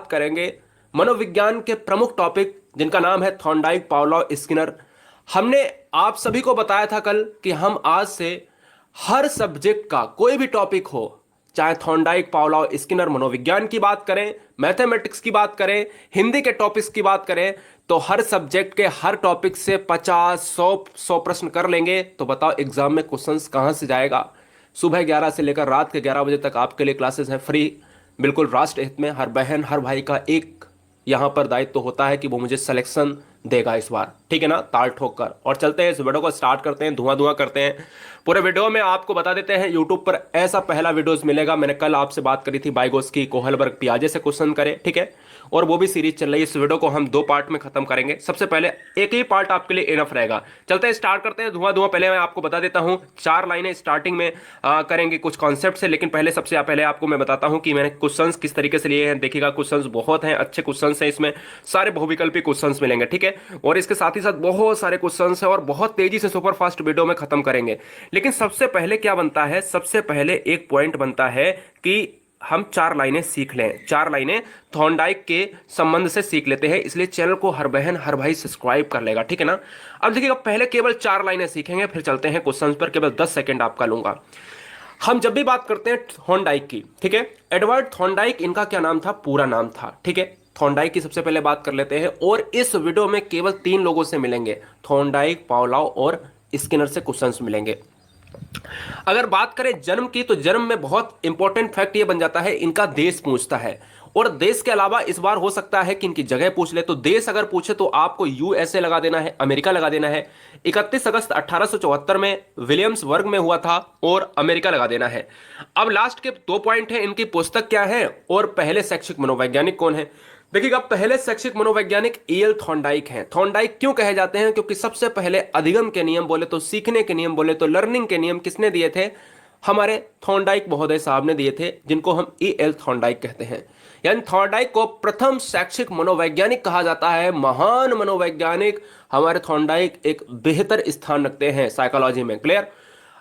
बात करेंगे मनोविज्ञान के प्रमुख टॉपिक जिनका नाम है थॉर्नडाइक, पावलोव, स्किनर। हमने आप सभी को बताया था कल कि हम आज से हर सब्जेक्ट का कोई भी टॉपिक हो, चाहे थॉर्नडाइक, पावलोव, स्किनर, मनोविज्ञान की बात करें, मैथमेटिक्स की बात करें, हिंदी के टॉपिक्स की बात करें, तो हर सब्जेक्ट के हर टॉपिक से 50, 100 प्रश्न कर लेंगे। तो बताओ एग्जाम में क्वेश्चंस कहां से जाएगा। सुबह 11 से लेकर रात के 11 बजे तक आपके लिए क्लासेस हैं फ्री, बिल्कुल राष्ट्र हित में। हर बहन हर भाई का एक यहां पर दायित्व तो होता है कि वो मुझे सिलेक्शन देगा इस बार, ठीक है ना, ताल ठोक कर। और चलते हैं इस वीडियो को स्टार्ट करते हैं, धुआं धुआं करते हैं। पूरे वीडियो में आपको बता देते हैं यूट्यूब पर ऐसा पहला वीडियोस मिलेगा। मैंने कल आपसे बात करी थी बाइगोस्की, कोहलबर्ग, पियाजे से क्वेश्चन करें, ठीक है, और वो भी सीरीज चल रही है। इस वीडियो को हम 2 पार्ट में खत्म करेंगे। सबसे पहले एक ही पार्ट आपके लिए इनफ रहेगा। चलते हैं स्टार्ट करते हैं धुआं धुआं। पहले मैं आपको बता देता हूं 4 लाइनें स्टार्टिंग में करेंगे कुछ कॉन्सेप्ट से, लेकिन पहले सबसे पहले आपको मैं बताता हूं कि मैंने क्वेश्चंस किस तरीके से लिए हैं। देखिएगा क्वेश्चंस बहुत हैं, अच्छे क्वेश्चंस हैं, इसमें सारे बहुविकल्पी क्वेश्चंस मिलेंगे, ठीक है। और इसके साथ ही साथ बहुत सारे क्वेश्चंस हैं और बहुत तेजी से सुपर फास्ट वीडियो में खत्म करेंगे। लेकिन सबसे पहले क्या बनता है, सबसे पहले एक पॉइंट बनता है कि हम 4 लाइनें सीख लें। 4 लाइनें थॉर्नडाइक के संबंध से सीख लेते हैं, इसलिए चैनल को हर बहन हर भाई सब्सक्राइब कर लेगा, ठीक है ना। अब देखिएगा पहले केवल 4 लाइनें सीखेंगे, फिर चलते हैं क्वेश्चन पर। केवल 10 सेकंड आपका लूंगा। हम जब भी बात करते हैं थॉर्नडाइक की, ठीक है, एडवर्ड थॉर्नडाइक इनका क्या नाम था, पूरा नाम था, ठीक है। थॉर्नडाइक की सबसे पहले बात कर लेते हैं, और इस वीडियो में केवल 3 लोगों से मिलेंगे, थॉर्नडाइक, पावलोव और स्किनर से क्वेश्चंस मिलेंगे। अगर बात करें जन्म की, तो जन्म में बहुत इंपॉर्टेंट फैक्ट ये बन जाता है, इनका देश पूछता है। और देश के अलावा इस बार हो सकता है कि इनकी जगह पूछ ले। तो देश अगर पूछे तो आपको यूएसए लगा देना है, अमेरिका लगा देना है। 31 अगस्त 1874 में विलियम्सबर्ग में हुआ था, और अमेरिका लगा देना है। अब लास्ट के 2 पॉइंट हैं, इनकी पुस्तक क्या है और पहले शैक्षिक मनोवैज्ञानिक कौन है। देखिएगा पहले शैक्षिक मनोवैज्ञानिक ईएल थॉर्नडाइक हैं। थॉर्नडाइक क्यों कहे जाते हैं, क्योंकि सबसे पहले अधिगम के नियम बोले तो, सीखने के नियम बोले तो, लर्निंग के नियम किसने दिए थे, हमारे थॉर्नडाइक महोदय साहब ने दिए थे, जिनको हम ईएल थॉर्नडाइक कहते हैं। यानी थॉर्नडाइक को प्रथम शैक्षिक मनोवैज्ञानिक कहा जाता है, महान मनोवैज्ञानिक। हमारे थॉर्नडाइक एक बेहतर स्थान रखते हैं साइकोलॉजी में। क्लियर।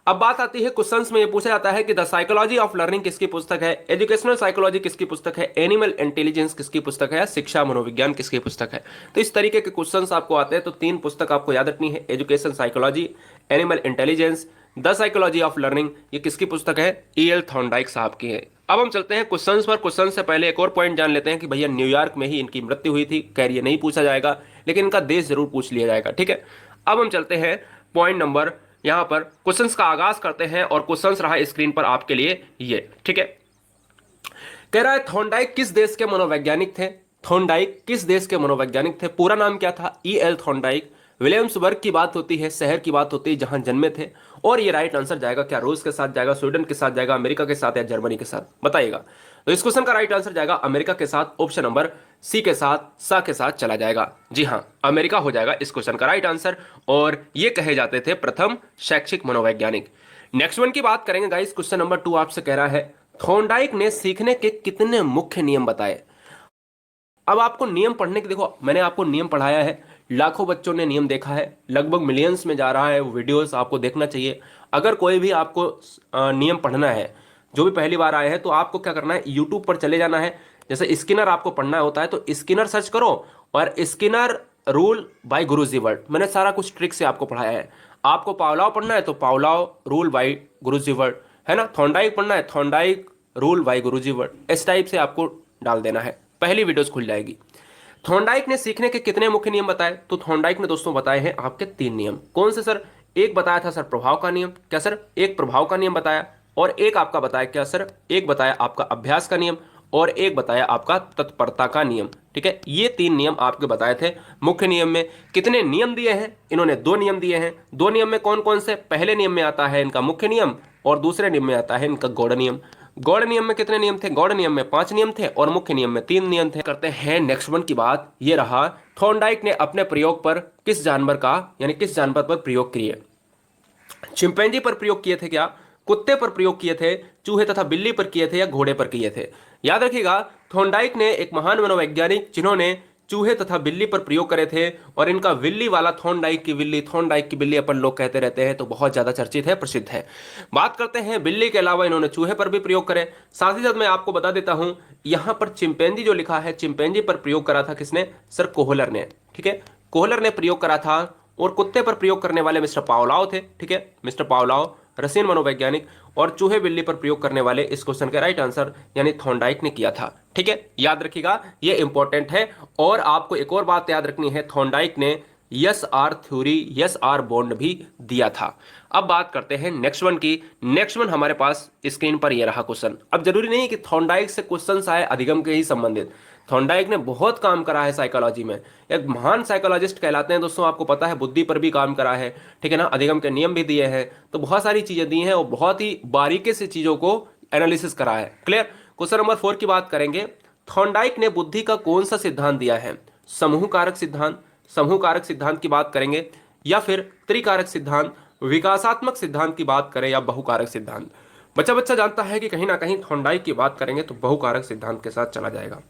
अब बात आती है क्वेश्चंस में, ये पूछा जाता है कि द साइकोलॉजी ऑफ लर्निंग किसकी पुस्तक है, एजुकेशनल साइकोलॉजी किसकी पुस्तक है, एनिमल इंटेलिजेंस किसकी पुस्तक है, या शिक्षा मनोविज्ञान किसकी पुस्तक है। तो इस तरीके के क्वेश्चंस आपको आते हैं। तो 3 पुस्तक आपको याद रखनी है, education psychology, animal intelligence, the psychology of learning. ये किसकी पुस्तक है, ईएल थॉर्नडाइक साहब की है। अब हम चलते हैं क्वेश्चंस पर। क्वेश्चन से पहले एक और पॉइंट जान लेते हैं कि भैया न्यूयॉर्क में ही इनकी मृत्यु हुई थी। खैर ये नहीं पूछा जाएगा, लेकिन इनका देश जरूर पूछ लिया जाएगा, ठीक है। अब हम चलते हैं पॉइंट नंबर, यहां पर क्वेश्चंस का आगाज करते हैं, और क्वेश्चंस रहा स्क्रीन पर आपके लिए ये, ठीक है। कह रहा है थॉर्नडाइक किस देश के मनोवैज्ञानिक थे। थॉर्नडाइक किस देश के मनोवैज्ञानिक थे, पूरा नाम क्या था, ईएल थॉर्नडाइक। विलियम्सबर्ग की बात होती है, शहर की बात होती है जहां जन्मे थे। और ये राइट आंसर जाएगा, क्या रूस के साथ जाएगा, स्वीडन के साथ जाएगा, अमेरिका के साथ, या जर्मनी के साथ, बताइएगा। तो इस क्वेश्चन का राइट आंसर जाएगा अमेरिका के साथ। ऑप्शन नंबर सी के साथ, सा के साथ चला जाएगा। जी हां, अमेरिका हो जाएगा इस क्वेश्चन का राइट आंसर। और ये कहे जाते थे प्रथम शैक्षिक मनोवैज्ञानिक। नेक्स्ट वन की बात करेंगे गाइस। क्वेश्चन नंबर 2 आपसे कह रहा है थॉर्नडाइक ने सीखने के कितने मुख्य नियम बताए। अब आपको नियम पढ़ने के, देखो मैंने आपको नियम पढ़ाया है, लाखों बच्चों ने नियम देखा है, लगभग मिलियंस में जा रहा है वीडियोस, आपको देखना चाहिए। अगर कोई भी आपको नियम पढ़ना है, जो भी पहली बार आए हैं, तो आपको क्या करना है, यूट्यूब पर चले जाना है। जैसे स्किनर आपको पढ़ना होता है तो स्किनर सर्च करो, और Skinner rule by Guruji word, मैंने सारा कुछ ट्रिक से आपको पढ़ाया है। आपको पावलोव पढ़ना है तो Pavlov rule by Guruji word, है ना। थॉर्नडाइक पढ़ना है, Thorndike rule by Guruji word, इस टाइप से आपको डाल देना है, पहली वीडियोस खुल जाएगी। थॉर्नडाइक ने सीखने के कितने मुख्य नियम बताए, तो थॉर्नडाइक ने दोस्तों बताए हैं आपके 3 नियम। कौन से सर, एक बताया था सर प्रभाव का नियम, क्या सर, एक प्रभाव का नियम बताया, और एक आपका बताया क्या सर, एक बताया आपका अभ्यास का नियम, और एक बताया आपका तत्परता का नियम, ठीक है। ये 3 नियम आपके बताए थे। मुख्य नियम में कितने नियम दिए हैं, इन्होंने 2 नियम दिए हैं। 2 नियम में कौन कौन से, पहले नियम में आता है इनका मुख्य नियम, और दूसरे नियम में आता है इनका गौड़ नियम। गौड़ नियम में कितने नियम थे, गौड़ नियम में 5 नियम थे, और मुख्य नियम में 3 नियम थे। करते हैं नेक्स्ट वन की बात। ये रहा थॉर्नडाइक ने अपने प्रयोग पर किस जानवर का, यानी किस जानवर पर प्रयोग किए। चिंपैंजी पर प्रयोग किए थे क्या, कुत्ते पर प्रयोग किए थे, चूहे तथा बिल्ली पर किए थे, या घोड़े पर किए थे। याद रखिएगा थॉर्नडाइक ने एक महान मनोवैज्ञानिक जिन्होंने चूहे तथा बिल्ली पर प्रयोग करे थे, और इनका विल्ली वाला थॉर्नडाइक की बिल्ली अपन लोग कहते रहते हैं, तो बहुत ज्यादा चर्चित है, प्रसिद्ध है। बात करते हैं बिल्ली के अलावा इन्होंने चूहे पर भी प्रयोग करे। साथ ही साथ मैं आपको बता देता हूं, यहां पर चिंपैंजी जो लिखा है, चिंपैंजी पर प्रयोग करा था किसने? सर कोहलर ने। ठीक है, कोहलर ने प्रयोग करा था। और कुत्ते पर प्रयोग करने वाले मिस्टर पावलाव थे। ठीक है, मिस्टर पावलाव रशियन मनोवैज्ञानिक। और चूहे बिल्ली पर प्रयोग करने वाले इस क्वेश्चन का राइट आंसर यानी थॉर्नडाइक ने किया था। ठीक है, याद रखिएगा, ये इंपॉर्टेंट है। और आपको एक और बात याद रखनी है, थॉर्नडाइक ने S R theory, S R bond भी दिया था। अब बात करते हैं नेक्स्ट वन की। नेक्स्ट वन हमारे पास स्क्रीन पर ये रहा क्वेश्चन। अब जरूरी नहीं कि थॉर्नडाइक से क्वेश्चन आए अधिगम के ही संबंधित। थॉर्नडाइक ने बहुत काम करा है साइकोलॉजी में, एक महान साइकोलॉजिस्ट कहलाते हैं दोस्तों, आपको पता है, बुद्धि पर भी काम करा है। ठीक है ना, अधिगम के नियम भी दिए हैं, तो बहुत सारी चीजें दी हैं और बहुत ही बारीकी से चीजों को एनालिसिस करा है। क्लियर। क्वेश्चन नंबर 4 की बात करेंगे। थॉर्नडाइक ने बुद्धि का कौन सा सिद्धांत दिया है? समूह कारक सिद्धांत, समूह कारक सिद्धांत की बात करेंगे, या फिर त्रिकारक सिद्धांत, विकासात्मक सिद्धांत की बात करें, या बहुकारक सिद्धांत? बच्चा बच्चा जानता है कि कहीं ना कहीं थॉर्नडाइक की बात करेंगे तो बहुकारक सिद्धांत के साथ चला जाएगा।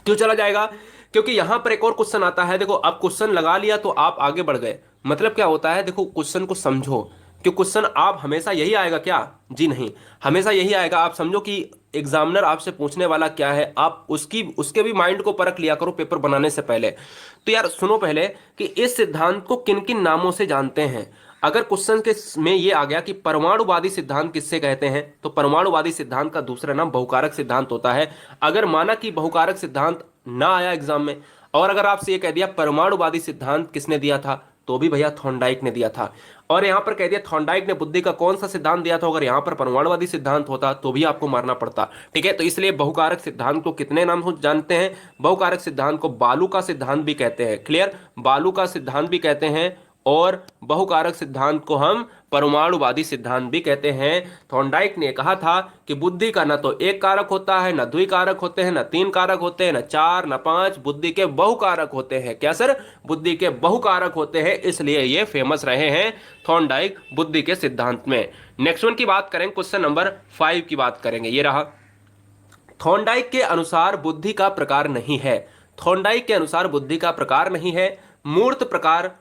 क्यों चला जाएगा? क्योंकि यहां पर एक और क्वेश्चन आता है। देखो, अब क्वेश्चन लगा लिया तो आप आगे बढ़ गए, मतलब क्या होता है, देखो क्वेश्चन को समझो। क्यों क्वेश्चन आप हमेशा यही आएगा क्या? जी नहीं, हमेशा यही आएगा। आप समझो कि एग्जामिनर आपसे पूछने वाला क्या है, आप उसके भी माइंड को परख लिया करो पेपर बनाने से पहले। तो यार सुनो पहले कि इस सिद्धांत को किन किन नामों से जानते हैं। अगर क्वेश्चन के में ये आ गया कि परमाणुवादी सिद्धांत किससे कहते हैं, तो परमाणुवादी सिद्धांत का दूसरा नाम बहुकारक सिद्धांत होता है। अगर माना कि बहुकारक सिद्धांत ना आया एग्जाम में, और अगर आपसे ये कह दिया परमाणुवादी सिद्धांत किसने दिया था, तो भी भैया थॉर्नडाइक ने दिया था। और यहां पर कह दिया थॉर्नडाइक ने बुद्धि का कौन सा सिद्धांत दिया था, अगर यहां पर परमाणुवादी सिद्धांत होता तो भी आपको मारना पड़ता। ठीक है, तो इसलिए बहुकारक सिद्धांत को कितने नाम से जानते हैं? बहुकारक सिद्धांत को बालू का सिद्धांत भी कहते हैं। क्लियर, बालू का सिद्धांत भी कहते हैं, और बहुकारक सिद्धांत को हम परमाणुवादी सिद्धांत भी कहते हैं। थॉर्नडाइक ने कहा था कि बुद्धि का न तो एक कारक होता है, न द्विकारक होते हैं, न तीन कारक होते हैं, न चार, न पांच, बुद्धि के बहुकारक होते हैं। क्या सर? बुद्धि के बहुकारक होते हैं, इसलिए ये फेमस रहे हैं थॉर्नडाइक बुद्धि के सिद्धांत में। नेक्स्ट वन की बात करें, क्वेश्चन नंबर 5 की बात करेंगे, ये रहा। थॉर्नडाइक के अनुसार बुद्धि का प्रकार नहीं है। थॉर्नडाइक के अनुसार बुद्धि का प्रकार नहीं है। मूर्त प्रकार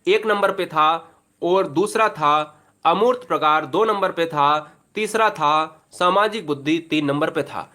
1 नंबर पे था, और दूसरा था अमूर्त प्रकार 2 नंबर पे था, तीसरा था सामाजिक बुद्धि 3 नंबर पे था।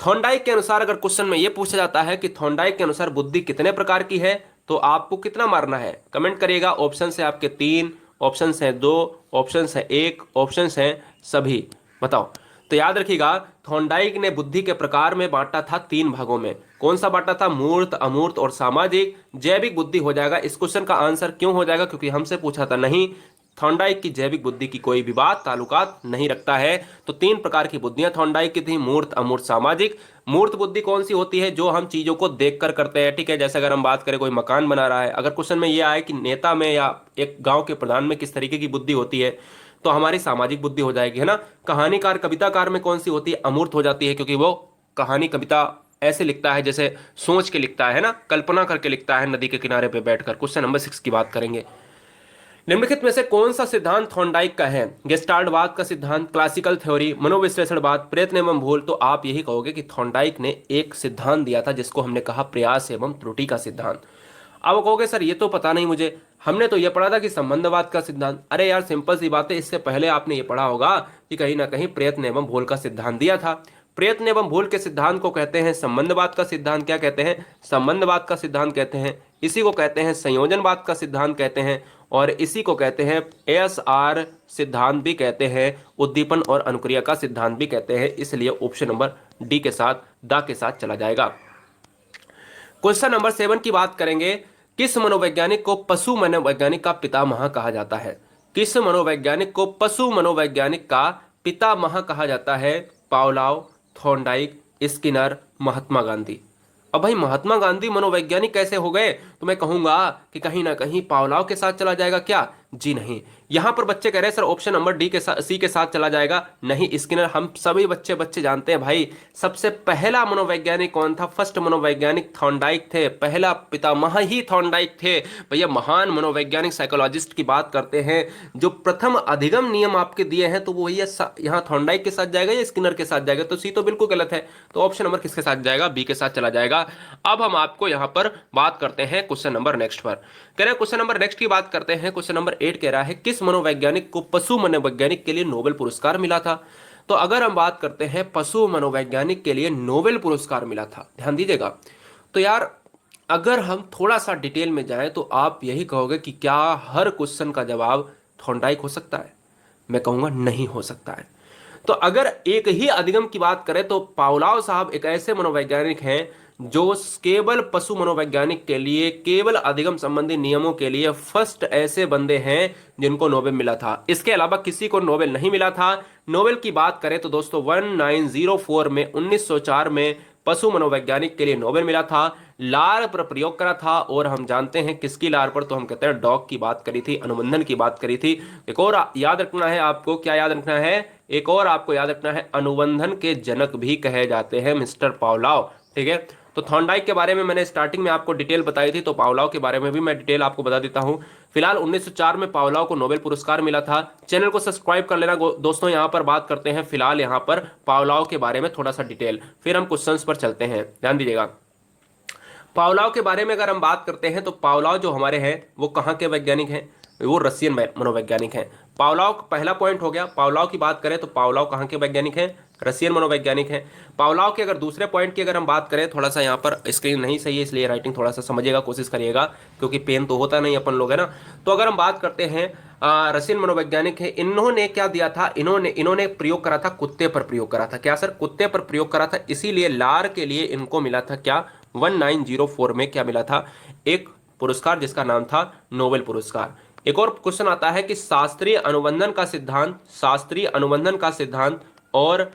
थॉर्नडाइक के अनुसार अगर क्वेश्चन में यह पूछा जाता है कि थॉर्नडाइक के अनुसार बुद्धि कितने प्रकार की है, तो आपको कितना मारना है? कमेंट करिएगा। ऑप्शन है आपके 3, ऑप्शन है 2, ऑप्शन है 1, ऑप्शन है सभी। बताओ। तो याद रखिएगा, थॉर्नडाइक ने बुद्धि के प्रकार में बांटा था 3 भागों में। कौन सा बांटा था? मूर्त, अमूर्त और सामाजिक। जैविक बुद्धि हो जाएगा इस क्वेश्चन का आंसर। क्यों हो जाएगा? क्योंकि हमसे पूछा था। नहीं, थॉर्नडाइक की जैविक बुद्धि की कोई भी बात ताल्लुकात नहीं रखता है। तो 3 प्रकार की बुद्धियां थॉर्नडाइक की थी, मूर्त, अमूर्त, सामाजिक। मूर्त बुद्धि कौन सी होती है? जो हम चीजों को देखकर करते हैं। ठीक है, जैसे अगर हम बात करें कोई मकान बना रहा है, अगर क्वेश्चन में यह आए कि नेता में या एक गांव के प्रधान में किस तरीके की बुद्धि होती है, तो हमारी सामाजिक बुद्धि हो जाएगी, है ना। कहानीकार, कविताकार में कौन सी होती है? अमूर्त हो जाती है, क्योंकि वो कहानी, कविता ऐसे लिखता है जैसे सोच के लिखता है ना, कल्पना करके लिखता है नदी के किनारे पे बैठकर। क्वेश्चन नंबर 6 की बात करेंगे। निम्नलिखित में से कौन सा सिद्धांत थॉर्नडाइक का है? गेस्टाल्टवाद का सिद्धांत, क्लासिकल थ्योरी, मनोविश्लेषणवाद, प्रयत्न एवं भूल? तो आप यही कहोगे कि थॉर्नडाइक ने एक सिद्धांत दिया था जिसको हमने कहा प्रयास एवं त्रुटि का सिद्धांत। अब कहोगे सर ये तो पता नहीं मुझे, हमने तो ये पढ़ा था कि संबंधवाद का सिद्धांत। अरे यार सिंपल सी बात है, इससे पहले आपने ये पढ़ा होगा कि कहीं ना कहीं प्रयत्न एवं भूल का सिद्धांत दिया था। प्रयत्न एवं भूल के सिद्धांत को कहते हैं संबंधवाद का सिद्धांत। क्या कहते हैं? संबंधवाद का सिद्धांत कहते हैं। इसी को कहते हैं संयोजनवाद का सिद्धांत कहते हैं, और इसी को कहते हैं ASR सिद्धांत भी कहते हैं, उद्दीपन और अनुक्रिया का सिद्धांत भी कहते हैं। इसलिए ऑप्शन नंबर डी के साथ, द के साथ चला जाएगा। क्वेश्चन नंबर 7 की बात करेंगे। किस मनोवैज्ञानिक को पशु मनोवैज्ञानिक का पितामह कहा जाता है? किस मनोवैज्ञानिक को पशु मनोवैज्ञानिक का पितामह कहा जाता है? पावलाव, थॉर्नडाइक, स्किनर, महात्मा गांधी। अब भाई महात्मा गांधी मनोवैज्ञानिक कैसे हो गए? तो मैं कहूंगा कि कहीं ना कहीं पावलाव के साथ चला जाएगा। क्या? जी नहीं। यहां पर बच्चे कह रहे हैं सर ऑप्शन नंबर डी के साथ, सी के साथ चला जाएगा। नहीं स्किनर, हम सभी बच्चे बच्चे जानते हैं भाई, सबसे पहला मनोवैज्ञानिक कौन था? फर्स्ट मनोवैज्ञानिक थॉर्नडाइक थे, पहला पितामह ही थॉर्नडाइक थे भैया। महान मनोवैज्ञानिक साइकोलॉजिस्ट की बात करते हैं, जो प्रथम अधिगम नियम आपके दिए हैं, तो वो भैया यहाँ थॉर्नडाइक के साथ जाएगा या स्किनर के साथ जाएगा? तो सी तो बिल्कुल गलत है, तो ऑप्शन नंबर किसके साथ जाएगा? बी के साथ चला जाएगा। अब हम आपको यहाँ पर बात करते हैं क्वेश्चन नंबर नेक्स्ट पर। कह रहे हैं क्वेश्चन नंबर नेक्स्ट की बात करते हैं। क्वेश्चन नंबर 8 कह रहा है किस मनोवैज्ञानिक को पशु मनोवैज्ञानिक के लिए नोबेल पुरस्कार मिला था? तो अगर हम बात करते हैं पशु मनोवैज्ञानिक के लिए नोबेल पुरस्कार मिला था, ध्यान दीजिएगा। तो यार अगर हम थोड़ा सा डिटेल में जाएं तो आप यही कहोगे कि क्या हर क्वेश्चन का जवाब थॉर्नडाइक हो सकता है? मैं कहूंगा नहीं हो सकता है। तो अगर एक ही अधिगम की बात करें तो पावलोव साहब एक ऐसे मनोवैज्ञानिक हैं जो केवल पशु मनोवैज्ञानिक के लिए, केवल अधिगम संबंधी नियमों के लिए फर्स्ट ऐसे बंदे हैं जिनको नोबेल मिला था। इसके अलावा किसी को नोबेल नहीं मिला था। नोबेल की बात करें तो दोस्तों 1904 में 1904 में पशु मनोवैज्ञानिक के लिए नोबेल मिला था। लार पर प्रयोग करा था, और हम जानते हैं किसकी लार पर? तो हम कहते हैं डॉग की बात करी थी, अनुबंधन की बात करी थी। एक और याद रखना है आपको, क्या याद रखना है? एक और आपको याद रखना है, अनुबंधन के जनक भी कहे जाते हैं मिस्टर पावलोव। ठीक है, तो थॉर्नडाइक के बारे में मैंने स्टार्टिंग में आपको डिटेल बताई थी, तो पावलोव के बारे में भी मैं डिटेल आपको बता देता हूं। फिलहाल 1904 में पावलोव को नोबेल पुरस्कार मिला था। चैनल को सब्सक्राइब कर लेना दोस्तों। यहां पर बात करते हैं फिलहाल यहां पर पावलोव के बारे में थोड़ा सा डिटेल, फिर हम क्वेश्चंस पर चलते हैं, ध्यान दीजिएगा। पावलोव के बारे में अगर हम बात करते हैं तो पावलोव जो हमारे हैं वो कहाँ के वैज्ञानिक हैं? वो रशियन मनोवैज्ञानिक हैं। पावलोव का पहला पॉइंट हो गया। पावलोव की बात करें तो पावलोव कहाँ के वैज्ञानिक हैं? रशियन मनोवैज्ञानिक हैं। पावलोव के अगर दूसरे पॉइंट की अगर हम बात करें, थोड़ा सा यहाँ पर स्क्रीन नहीं सही है इसलिए राइटिंग थोड़ा सा समझिएगा, कोशिश करिएगा, क्योंकि पेन तो होता नहीं अपन लोग, है ना। तो अगर हम बात करते हैं रशियन मनोवैज्ञानिक है, इन्होंने क्या दिया था? इन्होंने प्रयोग करा था, कुत्ते पर प्रयोग करा था। क्या सर? कुत्ते पर प्रयोग करा था, इसीलिए लार के लिए इनको मिला था क्या? 1904 में क्या मिला था? एक पुरस्कार जिसका नाम था नोबेल पुरस्कार। एक और क्वेश्चन आता है कि शास्त्रीय अनुबंधन का सिद्धांत, शास्त्रीय अनुबंधन का सिद्धांत और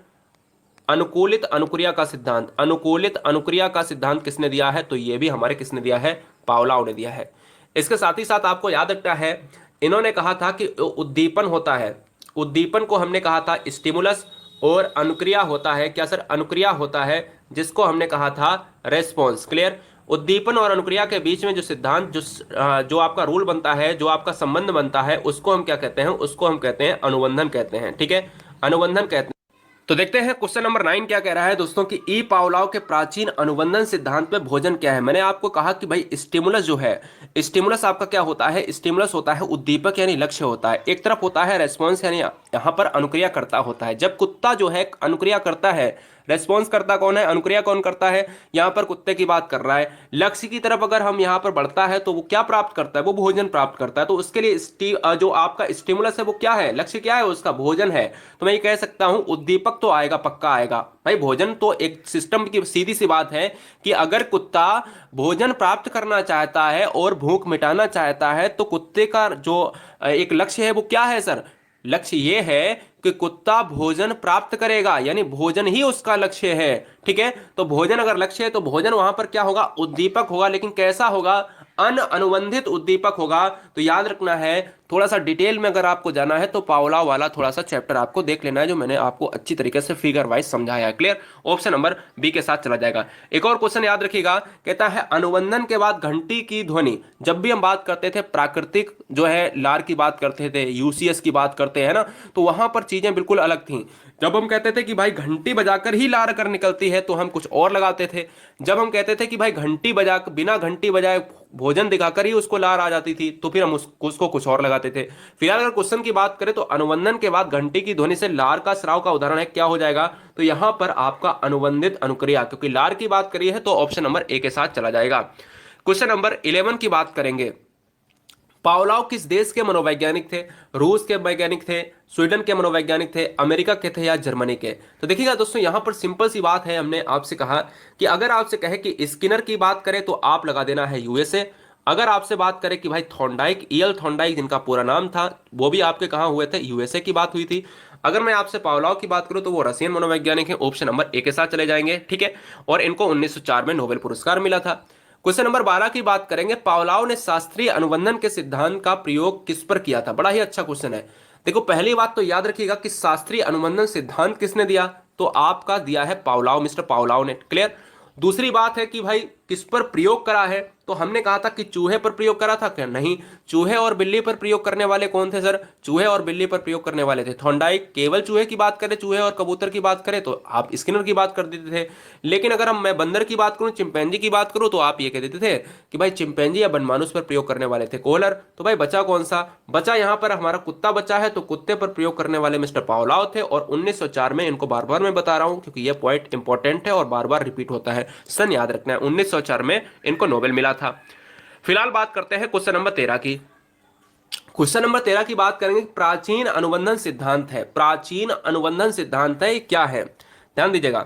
अनुकूलित अनुक्रिया का सिद्धांत, अनुकूलित अनुक्रिया का सिद्धांत किसने दिया है? तो ये भी हमारे किसने दिया है? पावलोव ने दिया है। इसके साथ ही साथ आपको याद रखना है, इन्होंने कहा था कि उद्दीपन होता है, उद्दीपन को हमने कहा था स्टिमुलस, और अनुक्रिया होता है क्या सर? अनुक्रिया होता है जिसको हमने कहा था रेस्पॉन्स। क्लियर? उद्दीपन और अनुक्रिया के बीच में जो सिद्धांत, जो आपका रूल बनता है, जो आपका संबंध बनता है, उसको हम क्या कहते हैं? उसको हम कहते हैं अनुबंधन कहते हैं। ठीक है, अनुबंधन कहते हैं। तो देखते हैं क्वेश्चन नंबर 9 क्या कह रहा है दोस्तों कि ई पावलोव के प्राचीन अनुबंधन सिद्धांत में भोजन क्या है? मैंने आपको कहा कि भाई स्टिमुलस जो है, स्टिमुलस आपका क्या होता है? स्टिमुलस होता है उद्दीपक यानी लक्ष्य होता है, एक तरफ होता है रेस्पॉन्स यानी यहाँ पर अनुक्रिया करता होता है। जब कुत्ता जो है अनुक्रिया करता है, रेस्पॉन्स करता कौन है? अनुक्रिया कौन करता है? यहाँ पर कुत्ते की बात कर रहा है। लक्ष्य की तरफ अगर हम यहाँ पर बढ़ता है तो वो क्या प्राप्त करता है? वो भोजन प्राप्त करता है। तो उसके लिए जो आपका स्टिमुलस है वो क्या है? लक्ष्य क्या है उसका? भोजन है। तो मैं ये कह सकता हूं उद्दीपक तो आएगा, पक्का आएगा भाई। भोजन तो एक सिस्टम की सीधी सी बात है कि अगर कुत्ता भोजन प्राप्त करना चाहता है और भूख मिटाना चाहता है तो कुत्ते का जो एक लक्ष्य है वो क्या है सर? लक्ष्य ये है कि कुत्ता भोजन प्राप्त करेगा, यानी भोजन ही उसका लक्ष्य है। ठीक है, तो भोजन अगर लक्ष्य है तो भोजन वहां पर क्या होगा? उद्दीपक होगा, लेकिन कैसा होगा? अनुबंधित उद्दीपक होगा। तो याद रखना है, थोड़ा सा डिटेल में अगर आपको जाना है तो पावलोव वाला थोड़ा सा चैप्टर आपको देख लेना है, जो मैंने आपको अच्छी तरीके से फिगर वाइज समझाया है। क्लियर? ऑप्शन नंबर बी के साथ चला जाएगा। एक और क्वेश्चन याद रखिएगा, कहता है अनुबंधन के बाद घंटी की ध्वनि। जब भी हम बात करते थे प्राकृतिक जो है लार की बात करते थे, यूसीएस की बात करते हैं ना, तो वहां पर चीजें बिल्कुल अलग थी। जब हम कहते थे कि भाई घंटी बजाकर ही लार कर निकलती है तो हम कुछ और लगाते थे। जब हम कहते थे कि भाई घंटी बजा, बिना घंटी बजाए भोजन दिखाकर ही उसको लार आ जाती थी, तो फिर हम उसको कुछ और लगाते थे। फिलहाल अगर क्वेश्चन की बात करें तो अनुबंधन के बाद घंटी की ध्वनि से लार का स्राव का उदाहरण है, क्या हो जाएगा? तो यहां पर आपका अनुबंधित अनुक्रिया, क्योंकि लार की बात करी है तो ऑप्शन नंबर ए के साथ चला जाएगा। क्वेश्चन नंबर 11 की बात करेंगे। पावलोव किस देश के मनोवैज्ञानिक थे? रूस के वैज्ञानिक थे, स्वीडन के मनोवैज्ञानिक थे, अमेरिका के थे, या जर्मनी के? तो देखिएगा दोस्तों, यहां पर सिंपल सी बात है। हमने आपसे कहा कि अगर आपसे कहे कि स्किनर की बात करें तो आप लगा देना है यूएसए। अगर आपसे बात करें कि भाई थॉर्नडाइक, ईएल थॉर्नडाइक जिनका पूरा नाम था, वो भी आपके कहाँ हुए थे? यूएसए की बात हुई थी। अगर मैं आपसे पावलोव की बात करूं तो वो रशियन मनोवैज्ञानिक है, ऑप्शन नंबर ए के साथ चले जाएंगे। ठीक है, और इनको 1904 में नोबेल पुरस्कार मिला था। क्वेश्चन नंबर 12 की बात करेंगे, पावलोव ने शास्त्रीय अनुबंधन के सिद्धांत का प्रयोग किस पर किया था। बड़ा ही अच्छा क्वेश्चन है। देखो पहली बात तो याद रखिएगा कि शास्त्रीय अनुबंधन सिद्धांत किसने दिया, तो आपका दिया है पावलोव, मिस्टर पावलोव ने। क्लियर। दूसरी बात है कि भाई किस पर प्रयोग करा है, तो हमने कहा था कि चूहे पर प्रयोग करा था क्या, नहीं। चूहे और बिल्ली पर प्रयोग करने वाले कौन थे सर, चूहे और बिल्ली पर प्रयोग करने वाले थे थॉर्नडाइक। केवल चूहे की बात करें, चूहे और कबूतर की बात करें तो आप स्किनर की बात कर देते थे। लेकिन अगर मैं बंदर की बात करूं, चिंपैंजी की बात करूं, तो आप ये कह देते थे कि भाई चिंपैंजी या बनमानुस पर प्रयोग करने वाले थे कोहलर। तो भाई बचा कौन सा, बचा यहां पर हमारा कुत्ता बचा है, तो कुत्ते पर प्रयोग करने वाले मिस्टर पावलोव थे। और 1904 में, इनको बार बार मैं बता रहा हूं क्योंकि यह पॉइंट इंपॉर्टेंट है और बार बार रिपीट होता है, सन याद रखना है, 1904 में इनको नोबेल मिला था। फिलहाल बात करते हैं क्वेश्चन नंबर 13 की। क्वेश्चन नंबर 13 की बात करेंगे, प्राचीन अनुबंधन सिद्धांत है। प्राचीन अनुबंधन सिद्धांत है, क्या है, ध्यान दीजिएगा।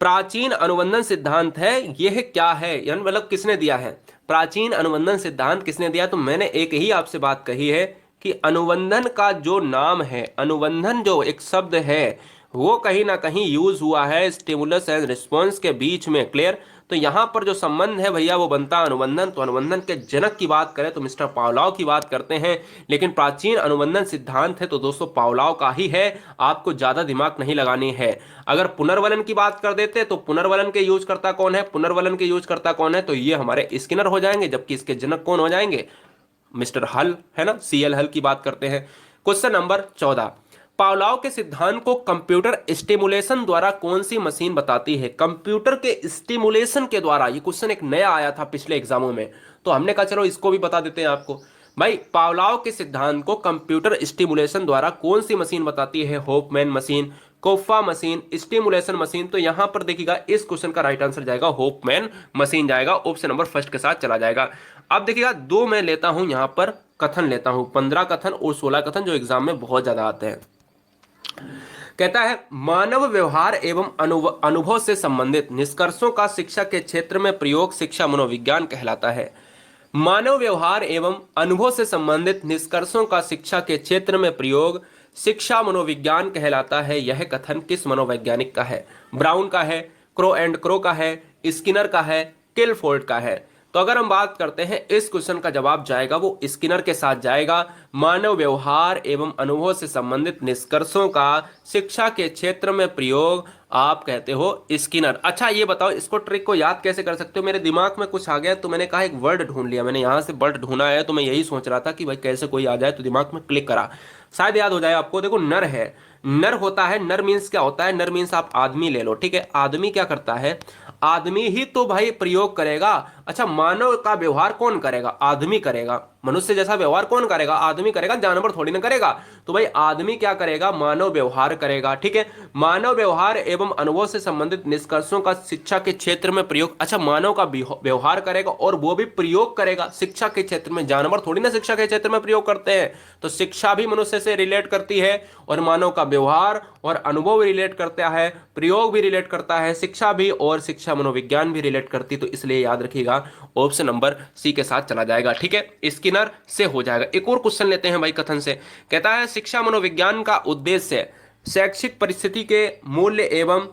प्राचीन अनुबंधन सिद्धांत है, यह क्या है, यानी मतलब किसने दिया है। प्राचीन अनुबंधन सिद्धांत किसने दिया, तो मैंने एक ही आपसे बात कही है कि अनुबंधन का जो नाम है, अनुबंधन जो एक शब्द है, वो कहीं ना कहीं यूज हुआ है स्टिमुलस एंड रिस्पॉन्स के बीच में। क्लियर। तो यहां पर जो संबंध है भैया वो बनता अनुबंधन। तो अनुबंधन के जनक की बात करें तो मिस्टर पावलोव की बात करते हैं, लेकिन प्राचीन अनुबंधन सिद्धांत है तो दोस्तों पावलोव का ही है, आपको ज्यादा दिमाग नहीं लगानी है। अगर पुनर्वलन की बात कर देते तो पुनर्वलन के यूज करता कौन है, पुनर्वलन के यूज करता कौन है, तो ये हमारे स्किनर हो जाएंगे, जबकि इसके जनक कौन हो जाएंगे, मिस्टर हल है ना, सीएल हल की बात करते हैं। क्वेश्चन नंबर 14, पावलोव के सिद्धांत को कंप्यूटर स्टिमुलेशन द्वारा कौन सी मशीन बताती है। कंप्यूटर के स्टिमुलेशन के द्वारा, ये क्वेश्चन एक नया आया था पिछले एग्जामों में, तो हमने कहा चलो इसको भी बता देते हैं आपको। भाई पावलोव के सिद्धांत को कंप्यूटर स्टिमुलेशन द्वारा कौन सी मशीन बताती है, होफमैन मशीन, कोफा मशीन, स्टिमुलेशन मशीन। तो यहां पर देखिएगा इस क्वेश्चन का राइट आंसर जाएगा होफमैन मशीन जाएगा, ऑप्शन नंबर फर्स्ट के साथ चला जाएगा। अब देखिएगा दो मैं लेता हूं यहां पर कथन लेता हूं, 15 कथन और 16 कथन जो एग्जाम में बहुत ज्यादा आते हैं। कहता है मानव व्यवहार एवं अनुभव से संबंधित निष्कर्षों का शिक्षा के क्षेत्र में प्रयोग शिक्षा मनोविज्ञान कहलाता है। मानव व्यवहार एवं अनुभव से संबंधित निष्कर्षों का शिक्षा के क्षेत्र में प्रयोग शिक्षा मनोविज्ञान कहलाता है। यह कथन किस मनोवैज्ञानिक का है, ब्राउन का है, क्रो एंड क्रो का है, स्किनर का है, किलफोर्ड का है। तो अगर हम बात करते हैं इस क्वेश्चन का जवाब जाएगा वो स्किनर के साथ जाएगा। मानव व्यवहार एवं अनुभव से संबंधित निष्कर्षों का शिक्षा के क्षेत्र में प्रयोग आप कहते हो स्किनर। अच्छा ये बताओ इसको ट्रिक को याद कैसे कर सकते हो, मेरे दिमाग में कुछ आ गया तो मैंने कहा एक वर्ड ढूंढ लिया, मैंने यहां से वर्ड ढूंढा है तो मैं यही सोच रहा था कि भाई कैसे कोई आ जाए तो दिमाग में क्लिक करा, शायद याद हो जाए आपको। देखो नर है, नर होता है, नर मीन्स क्या होता है, नर मीन्स आप आदमी ले लो, ठीक है। आदमी क्या करता है, आदमी ही तो भाई प्रयोग करेगा। अच्छा मानव का व्यवहार कौन करेगा, आदमी करेगा। मनुष्य जैसा व्यवहार कौन करेगा, आदमी करेगा, जानवर थोड़ी ना करेगा। तो भाई आदमी क्या करेगा, मानव व्यवहार करेगा, ठीक है। मानव व्यवहार एवं अनुभव से संबंधित निष्कर्षों का शिक्षा के क्षेत्र में प्रयोग। अच्छा मानव का व्यवहार करेगा और वो भी प्रयोग करेगा शिक्षा के क्षेत्र में, जानवर थोड़ी ना शिक्षा के क्षेत्र में प्रयोग करते हैं। तो शिक्षा भी मनुष्य से रिलेट करती है और मानव का व्यवहार और अनुभव भी रिलेट करता है, प्रयोग भी रिलेट करता है, शिक्षा भी और शिक्षा मनोविज्ञान भी रिलेट करती। तो इसलिए याद रखिएगा ऑप्शन नंबर सी के साथ चला जाएगा, ठीक है। स्किनर से हो जाएगा। एक और क्वेश्चन लेते हैं भाई कथन से। कहता है शिक्षा मनोविज्ञान का उद्देश्य शैक्षिक परिस्थिति के मूल्य एवं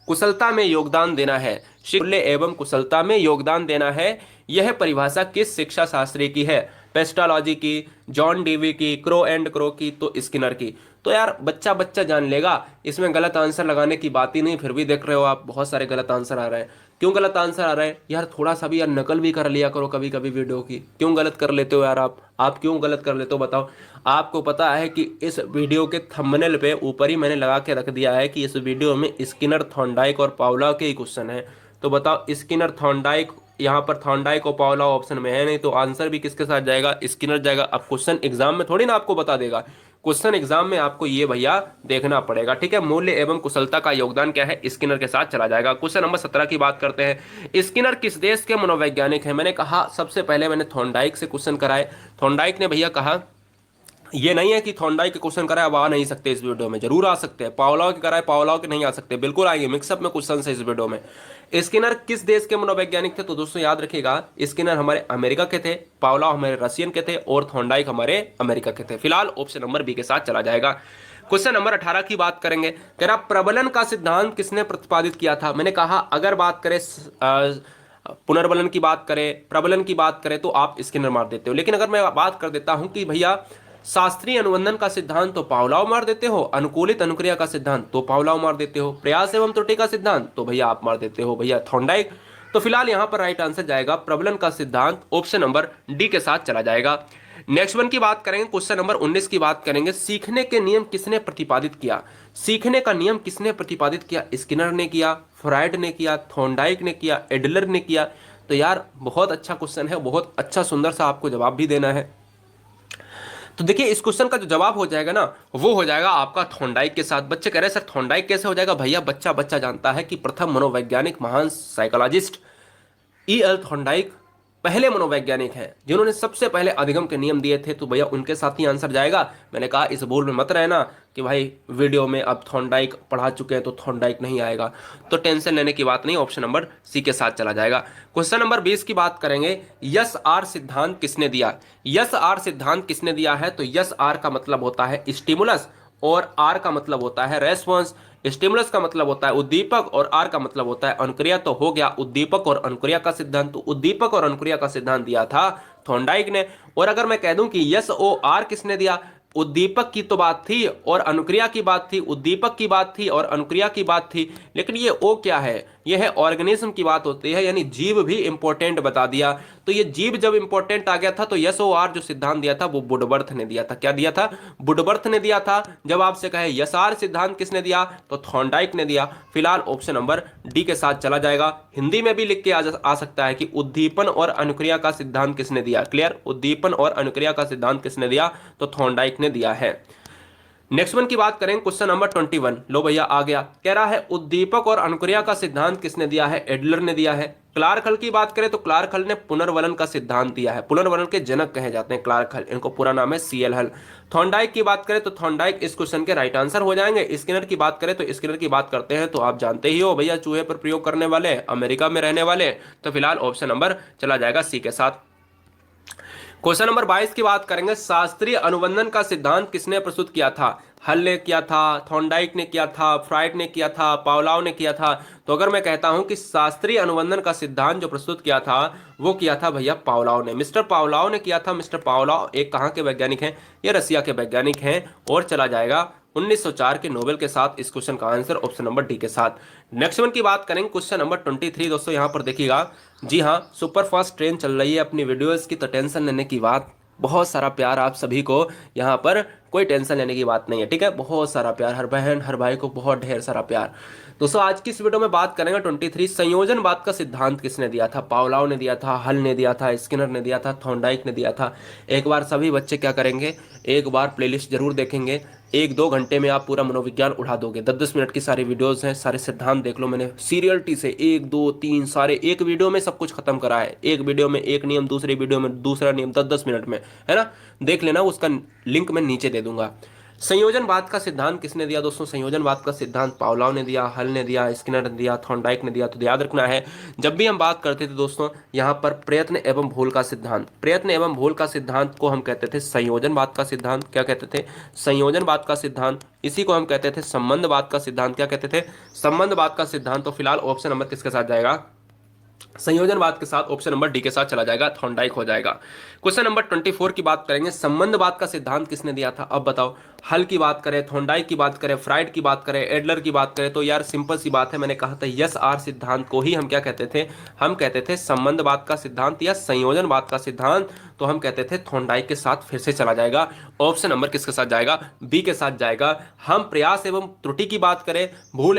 कुशलता में योगदान देना है। मूल्य एवं कुशलता में योगदान देना है। यह परिभाषा किस शिक्षा शास्त्री की है, पेस्टालॉजी की, जॉन डीवी की, क्रो एंड क्रो की, तो स्किनर की। तो यार बच्चा बच्चा जान लेगा, इसमें गलत आंसर लगाने की बात ही नहीं। फिर भी देख रहे हो आप बहुत सारे गलत आंसर आ रहे हैं। क्यों गलत आंसर आ रहे हैं यार, थोड़ा सा भी यार नकल भी कर लिया करो कभी कभी वीडियो की। क्यों गलत कर लेते हो यार, आप क्यों गलत कर लेते हो बताओ। आपको पता है कि इस वीडियो के थंबनेल पे ऊपर ही मैंने लगा के रख दिया है कि इस वीडियो में स्किनर, थॉर्नडाइक और पावलोव के ही क्वेश्चन है। तो बताओ स्किनर, थॉर्नडाइक, यहाँ पर थॉर्नडाइक और पावलोव ऑप्शन में है नहीं, तो आंसर भी किसके साथ जाएगा, स्किनर जाएगा। अब क्वेश्चन एग्जाम में थोड़ी ना आपको बता देगा, क्वेश्चन एग्जाम में आपको ये भैया देखना पड़ेगा, ठीक है। मूल्य एवं कुशलता का योगदान क्या है, स्किनर के साथ चला जाएगा। क्वेश्चन नंबर 17 की बात करते हैं। स्किनर किस देश के मनोवैज्ञानिक हैं। मैंने कहा सबसे पहले मैंने थॉर्नडाइक से क्वेश्चन कराए, थॉर्नडाइक ने भैया कहा, ये नहीं है कि थॉर्नडाइक के क्वेश्चन कराए अब आ नहीं सकते इस वीडियो में, जरूर आ सकते हैं। पावलोव के कराए, पावलोव के नहीं आ सकते, बिल्कुल आएंगे, मिक्सअप में क्वेश्चन है इस वीडियो में। स्किनर किस देश के मनोवैज्ञानिक थे, तो दोस्तों याद रखिएगा स्किनर हमारे अमेरिका के थे, पावलोव हमारे रशियन के थे और थॉर्नडाइक हमारे अमेरिका के थे। फिलहाल ऑप्शन नंबर बी के साथ चला जाएगा। क्वेश्चन नंबर 18 की बात करेंगे। कह रहा प्रबलन का सिद्धांत किसने प्रतिपादित किया था। मैंने कहा अगर बात करें पुनर्बलन की बात करें, प्रबलन की बात करें तो आप स्किनर मार देते हो। लेकिन अगर मैं बात कर देता हूं कि भैया शास्त्रीय अनुबंधन का सिद्धांत तो पावलोव मार देते हो, अनुकूलित अनुक्रिया का सिद्धांत तो पावलोव मार देते हो, प्रयास एवं त्रुटि का सिद्धांत तो भैया आप मार देते हो भैया थॉर्नडाइक। तो फिलहाल यहां पर राइट आंसर जाएगा प्रबलन का सिद्धांत, ऑप्शन नंबर डी के साथ चला जाएगा। नेक्स्ट वन की बात करेंगे, क्वेश्चन नंबर 19 की बात करेंगे, सीखने के नियम किसने प्रतिपादित किया? सीखने का नियम किसने प्रतिपादित किया? स्किनर ने किया, फ्राइड ने किया, थॉर्नडाइक ने किया, एडलर ने किया? तो यार बहुत अच्छा क्वेश्चन है, बहुत अच्छा सुंदर सा आपको जवाब भी देना है। तो देखिए इस क्वेश्चन का जो जवाब हो जाएगा ना, वो हो जाएगा आपका थॉर्नडाइक के साथ। बच्चे कह रहे हैं सर थॉर्नडाइक कैसे हो जाएगा? भैया बच्चा बच्चा जानता है कि प्रथम मनोवैज्ञानिक महान साइकोलॉजिस्ट E.L. थॉर्नडाइक पहले मनोवैज्ञानिक हैं जिन्होंने सबसे पहले अधिगम के नियम दिए थे, तो भैया उनके साथ ही आंसर जाएगा। मैंने कहा इस भूल में मत रहना कि भाई वीडियो में अब थॉर्नडाइक पढ़ा चुके हैं तो थॉर्नडाइक नहीं आएगा, तो टेंशन लेने की बात नहीं, ऑप्शन नंबर सी के साथ चला जाएगा। क्वेश्चन नंबर 20 की बात करेंगे, यस आर सिद्धांत किसने दिया? यस आर सिद्धांत किसने दिया है? तो यस आर का मतलब होता है स्टिमुलस और आर का मतलब होता है रेस्पॉन्स। स्टिमुलस का मतलब होता है उद्दीपक और आर का मतलब होता है अनुक्रिया। तो हो गया उद्दीपक और अनुक्रिया का सिद्धांत। तो उद्दीपक और अनुक्रिया का सिद्धांत दिया था थॉर्नडाइक ने। और अगर मैं कह दूं कि यस ओ आर किसने दिया, उद्दीपक की तो बात थी और अनुक्रिया की बात थी, उद्दीपक की बात थी और अनुक्रिया की बात थी, लेकिन ये ओ क्या है? ये है ऑर्गेनिज्म की बात होती है, यानी जीव भी इंपॉर्टेंट बता दिया। तो ये जीव जब इंपॉर्टेंट आ गया था तो यस ओ आर जो सिद्धांत दिया था वो वुडवर्थ ने दिया था। क्या दिया था? वुडवर्थ ने दिया था। जब आपसे कहे यस आर सिद्धांत किसने दिया, तो थॉर्नडाइक ने दिया। फिलहाल ऑप्शन नंबर डी के साथ चला जाएगा। हिंदी में भी लिख के आ सकता है कि उद्दीपन और अनुक्रिया का सिद्धांत किसने दिया? क्लियर, उद्दीपन और अनुक्रिया का सिद्धांत किसने दिया? तो थॉर्नडाइक ने दिया है। नेक्स्ट वन की बात करें, क्वेश्चन नंबर 21। लो भैया आ गया, कह रहा है उद्दीपक और अनुक्रिया का सिद्धांत किसने दिया है? एडलर ने दिया है। क्लार्क हल की बात करें तो क्लार्क हल ने पुनर्वलन का सिद्धांत दिया है। पुनर्वलन के जनक कहे जाते हैं क्लार्क हल, इनको पूरा नाम है सीएल हल। थॉर्नडाइक की बात करें तो थॉर्नडाइक इस क्वेश्चन के राइट आंसर हो जाएंगे। स्किनर की बात करें तो स्किनर की बात करते हैं तो आप जानते ही हो भैया, चूहे पर प्रयोग करने वाले, अमेरिका में रहने वाले। तो फिलहाल ऑप्शन नंबर चला जाएगा सी के साथ। क्वेश्चन नंबर 22 की बात करेंगे, शास्त्रीय अनुबंधन का सिद्धांत किसने प्रस्तुत किया था? हल ने किया था, थॉर्नडाइक ने किया था, फ्राइड ने किया था, पावलोव ने किया था? तो अगर मैं कहता हूं कि शास्त्रीय अनुबंधन का सिद्धांत जो प्रस्तुत किया था वो किया था भैया पावलोव ने, मिस्टर पावलोव ने किया था। मिस्टर पावलोव एक कहां के वैज्ञानिक हैं? ये रसिया के वैज्ञानिक हैं। और चला जाएगा 1904 के नोबेल के साथ इस क्वेश्चन का आंसर, ऑप्शन नंबर डी के साथ। नेक्स्ट वन की बात करेंगे, क्वेश्चन नंबर 23 दोस्तों यहां पर देखिएगा। जी हाँ, सुपरफास्ट ट्रेन चल रही है अपनी वीडियोस की, तो टेंशन लेने की बात, बहुत सारा प्यार आप सभी को यहाँ पर, कोई टेंशन लेने की बात नहीं है, ठीक है? बहुत सारा प्यार, हर बहन हर भाई को बहुत ढेर सारा प्यार। दोस्तों आज की इस वीडियो में बात करेंगे 23, संयोजनवाद का सिद्धांत किसने दिया था? पावलोव ने दिया था, हल ने दिया था, स्किनर ने दिया था, थॉर्नडाइक ने दिया था। एक बार सभी बच्चे क्या करेंगे, एक बार प्लेलिस्ट जरूर देखेंगे। 1-2 घंटे में आप पूरा मनोविज्ञान उड़ा दोगे। 10-10 मिनट की सारी वीडियोस हैं, सारे सिद्धांत देख लो। मैंने सीरियलिटी से 1 2 3 सारे एक वीडियो में सब कुछ खत्म करा है। एक वीडियो में एक नियम, दूसरी वीडियो में दूसरा नियम, 10-10 मिनट में, है ना? देख लेना, उसका लिंक मैं नीचे दे दूंगा। संयोजनवाद का सिद्धांत किसने दिया दोस्तों? संयोजनवाद का सिद्धांत पावलोव ने दिया, हल ने दिया, स्किनर ने दिया, थॉर्नडाइक ने दिया। तो याद रखना है, जब भी हम बात करते थे दोस्तों यहाँ पर प्रयत्न एवं भूल का सिद्धांत, प्रयत्न एवं भूल का सिद्धांत को हम कहते थे संयोजनवाद का सिद्धांत। क्या कहते थे? संयोजनवाद का सिद्धांत। इसी को हम कहते थे संबंधवाद का सिद्धांत। क्या कहते थे? संबंधवाद का सिद्धांत। तो फिलहाल ऑप्शन नंबर किसके साथ जाएगा? संयोजनवाद के साथ, ऑप्शन नंबर डी के साथ चला जाएगा, थॉर्नडाइक हो जाएगा। क्वेश्चन नंबर 24 की बात करेंगे, संबंधवाद का सिद्धांत किसने दिया था? अब बताओ, हल की बात करें, थॉर्नडाइक की बात करें, फ्राइड की बात करें, एडलर की बात करें, तो यार सिंपल सी बात है, मैंने कहा था यस आर सिद्धांत को ही हम क्या कहते थे? हम कहते थे संबंधवाद का सिद्धांत या संयोजनवाद का सिद्धांत। तो हम कहते थे थॉर्नडाइक के साथ फिर से चला जाएगा। ऑप्शन नंबर किसके साथ जाएगा? बी के साथ जाएगा। हम प्रयास एवं त्रुटि की बात करें, भूल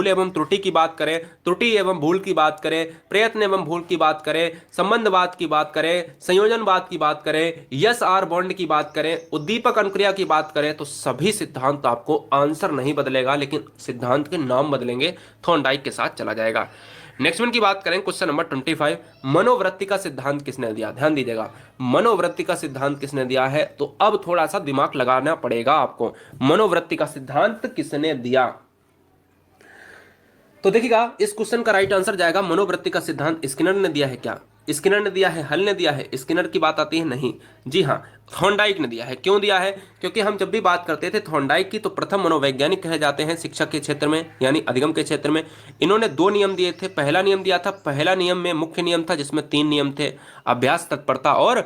एवं त्रुटि की बात करें, त्रुटि एवं भूल की बात करें, प्रयत्न एवं भूल की बात करें, संबंधवाद की बात करें, संयोजनवाद की बात करें, यस आर बॉन्ड की बात करें, उद्दीपक अनुक्रिया की बात करें, तो सभी सिद्धांत आपको आंसर नहीं बदलेगा, लेकिन सिद्धांत के नाम बदलेंगे। थॉर्नडाइक के साथ चला जाएगा। नेक्स्ट वन की बात करें, क्वेश्चन नंबर 25, मनोवृत्ति का सिद्धांत किसने दिया? ध्यान दीजिएगा, मनोवृत्ति का सिद्धांत किसने दिया है? तो अब थोड़ा सा दिमाग लगाना पड़ेगा आपको। मनोवृत्ति का सिद्धांत किसने दिया? तो देखिएगा, इस क्वेश्चन का राइट आंसर जाएगा मनोवृत्ति का सिद्धांत स्किनर ने दिया है। क्या? स्किनर ने दिया है, हल ने दिया है, स्किनर की बात आती है नहीं। जी हाँ, थॉर्नडाइक ने दिया है। क्यों दिया है? क्योंकि हम जब भी बात करते थे थॉर्नडाइक की, तो प्रथम मनोवैज्ञानिक कहे जाते हैं शिक्षा के क्षेत्र में, यानी अधिगम के क्षेत्र में। इन्होंने 2 नियम दिए थे। पहला नियम दिया था, पहला नियम में मुख्य नियम था जिसमें 3 नियम थे, अभ्यास, तत्परता और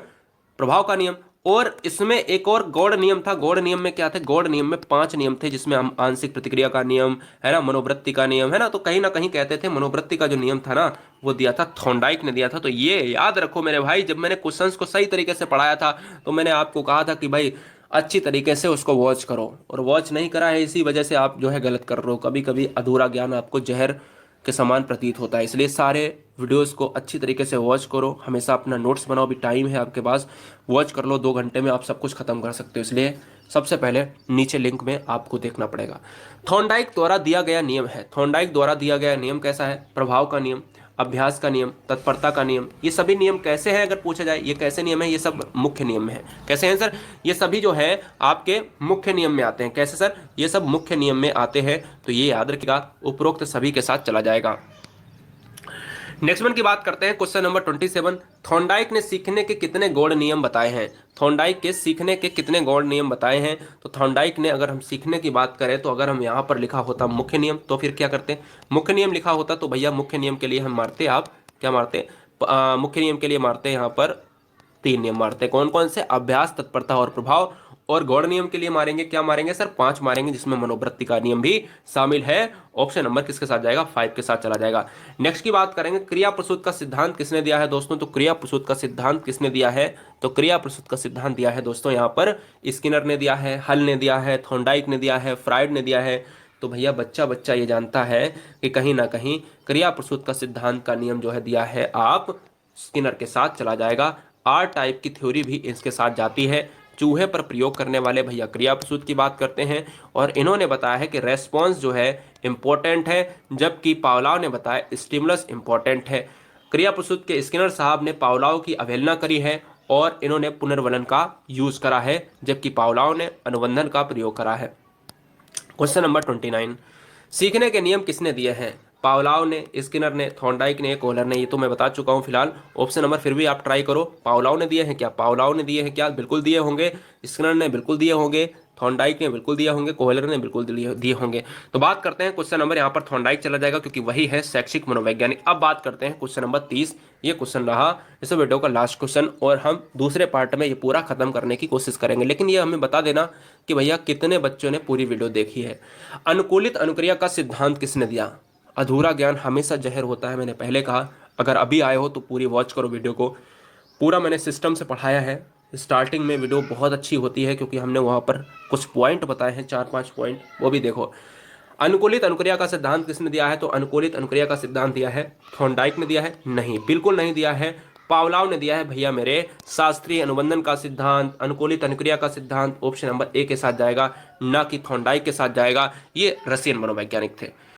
प्रभाव का नियम। और इसमें एक और गौड़ नियम था। गौड़ नियम में क्या थे? गौड़ नियम में 5 नियम थे, जिसमें हम आंशिक प्रतिक्रिया का नियम है ना, मनोवृत्ति का नियम है ना, तो कहीं ना कहीं कहते थे मनोवृत्ति का जो नियम था ना, वो दिया था थॉर्नडाइक ने दिया था। तो ये याद रखो मेरे भाई, जब मैंने क्वेश्चंस को सही तरीके से पढ़ाया था तो मैंने आपको कहा था कि भाई अच्छी तरीके से उसको वॉच करो, और वॉच नहीं करा है, इसी वजह से आप जो है गलत कर रहे हो। कभी कभी अधूरा ज्ञान आपको जहर के समान प्रतीत होता है। इसलिए सारे वीडियोस को अच्छी तरीके से वॉच करो, हमेशा अपना नोट्स बनाओ, भी टाइम है आपके पास, वॉच कर लो, 2 घंटे में आप सब कुछ खत्म कर सकते हो। इसलिए सबसे पहले नीचे लिंक में आपको देखना पड़ेगा। थॉर्नडाइक द्वारा दिया गया नियम है। थॉर्नडाइक द्वारा दिया गया नियम कैसा है? प्रभाव का नियम, अभ्यास का नियम, तत्परता का नियम। ये सभी नियम कैसे हैं? अगर पूछा जाए ये कैसे नियम है? ये सब मुख्य नियम है। कैसे हैं सर? ये सभी जो है आपके मुख्य नियम में आते हैं। कैसे सर? ये सब मुख्य नियम में आते हैं। तो ये याद रखिएगा, उपरोक्त सभी के साथ चला जाएगा। नेक्स्ट वन की बात करते हैं, क्वेश्चन नंबर 27। थॉर्नडाइक ने सीखने के कितने गौड़ नियम बताए हैं? थॉर्नडाइक के सीखने के कितने गौड़ नियम बताए हैं? तो थॉर्नडाइक ने, अगर हम सीखने की बात करें, तो अगर हम यहाँ पर लिखा होता मुख्य नियम, तो फिर क्या करते? मुख्य नियम लिखा होता तो भैया मुख्य नियम के लिए हम मारते, आप क्या मारते? मुख्य नियम के लिए मारते यहाँ पर 3 नियम मारते। कौन कौन से? अभ्यास, तत्परता और प्रभाव। और गौड़ नियम के लिए मारेंगे, क्या मारेंगे सर? 5 मारेंगे, जिसमें मनोवृत्ति का नियम भी शामिल है। ऑप्शन नंबर किसके साथ जाएगा? 5 के साथ चला जाएगा। नेक्स्ट की बात करेंगे, क्रिया प्रसूत का सिद्धांत किसने दिया है दोस्तों? तो क्रिया प्रसूत का सिद्धांत किसने दिया है? तो क्रिया प्रसूत का सिद्धांत दिया है दोस्तों यहाँ पर स्किनर ने दिया है, हल ने दिया है, थॉर्नडाइक ने दिया है, फ्राइड ने दिया है। तो भैया बच्चा बच्चा ये जानता है कि कहीं ना कहीं क्रिया प्रसूत का सिद्धांत का नियम जो है दिया है, आप स्किनर के साथ चला जाएगा। आर टाइप की थ्योरी भी इसके साथ जाती है। चूहे पर प्रयोग करने वाले भैया क्रिया प्रसूत की बात करते हैं, और इन्होंने बताया है कि रेस्पॉन्स जो है इंपॉर्टेंट है, जबकि पावलाव ने बताया स्टिमुलस इंपॉर्टेंट है। क्रिया प्रसूत के स्किनर साहब ने पावलाव की अवहेलना करी है, और इन्होंने पुनर्वलन का यूज करा है, जबकि पावलाव ने अनुबंधन का प्रयोग करा है। क्वेश्चन नंबर 29, सीखने के नियम किसने दिए हैं? पावलाव ने, स्किनर ने, थॉर्नडाइक ने, कोहलर ने। ये तो मैं बता चुका हूं फिलहाल। ऑप्शन नंबर फिर भी आप ट्राई करो। पावलाव ने दिए हैं क्या? पावलाव ने दिए हैं क्या? बिल्कुल दिए होंगे। स्किनर ने बिल्कुल दिए होंगे, थॉर्नडाइक ने बिल्कुल दिए होंगे, कोहलर ने बिल्कुल दिए होंगे। तो बात करते हैं क्वेश्चन नंबर, यहाँ पर थॉर्नडाइक चला जाएगा क्योंकि वही है शैक्षिक मनोवैज्ञानिक। अब बात करते हैं क्वेश्चन नंबर 30। ये क्वेश्चन रहा इस वीडियो का लास्ट क्वेश्चन, और हम दूसरे पार्ट में ये पूरा खत्म करने की कोशिश करेंगे। लेकिन ये हमें बता देना कि भैया कितने बच्चों ने पूरी वीडियो देखी है। अनुकूलित अनुक्रिया का सिद्धांत किसने दिया? अधूरा ज्ञान हमेशा जहर होता है, मैंने पहले कहा। अगर अभी आए हो तो पूरी वॉच करो वीडियो को, पूरा मैंने सिस्टम से पढ़ाया है। स्टार्टिंग में वीडियो बहुत अच्छी होती है क्योंकि हमने वहाँ पर कुछ पॉइंट बताए हैं, 4-5 पॉइंट, वो भी देखो। अनुकूलित अनुक्रिया का सिद्धांत किसने दिया है? तो अनुकूलित अनुक्रिया का सिद्धांत दिया है थॉर्नडाइक ने दिया है? नहीं, बिल्कुल नहीं दिया है, पावलाव ने दिया है भैया मेरे। शास्त्रीय अनुबंधन का सिद्धांत, अनुकूलित अनुक्रिया का सिद्धांत ऑप्शन नंबर ए के साथ जाएगा, ना कि थॉर्नडाइक के साथ जाएगा। ये रशियन मनोवैज्ञानिक थे।